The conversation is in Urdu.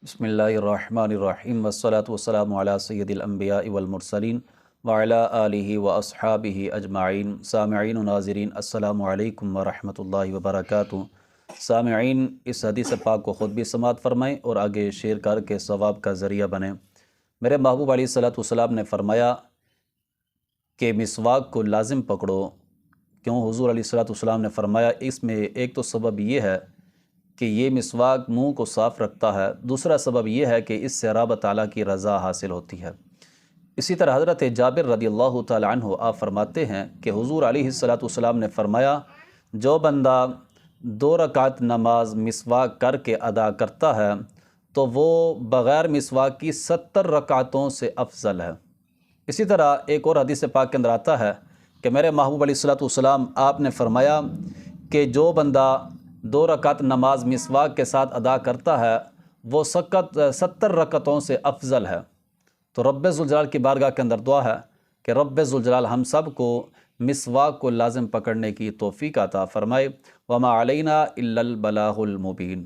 بسم اللہ الرحمن الرحیم والصلاة والسلام علی سید الانبیاء والمرسلین وعلی آلہ واصحابہ اجمعین۔ سامعین و ناظرین السلام علیکم ورحمۃ اللہ وبرکاتہ۔ سامعین، اس حدیث پاک کو خود بھی سماعت فرمائیں اور آگے شیئر کر کے ثواب کا ذریعہ بنیں۔ میرے محبوب علیہ الصلوۃ والسلام نے فرمایا کہ مسواک کو لازم پکڑو۔ کیوں؟ حضور علیہ الصلوۃ والسلام نے فرمایا اس میں ایک تو سبب یہ ہے کہ یہ مسواک منہ کو صاف رکھتا ہے، دوسرا سبب یہ ہے کہ اس سے رب تعالیٰ کی رضا حاصل ہوتی ہے۔ اسی طرح حضرت جابر رضی اللہ تعالی عنہ آپ فرماتے ہیں کہ حضور علیہ الصلوۃ والسلام نے فرمایا جو بندہ 2 رکعت نماز مسواک کر کے ادا کرتا ہے تو وہ بغیر مسواک کی 70 رکعتوں سے افضل ہے۔ اسی طرح ایک اور حدیث پاک کے اندر آتا ہے کہ میرے محبوب علیہ الصلوۃ والسلام آپ نے فرمایا کہ جو بندہ 2 رکعت نماز مسواک کے ساتھ ادا کرتا ہے وہ 70 رکعتوں سے افضل ہے۔ تو رب ذوالجلال کی بارگاہ کے اندر دعا ہے کہ رب ذوالجلال ہم سب کو مسواک کو لازم پکڑنے کی توفیق عطا فرمائے۔ وما علینا الا البلاغ المبین۔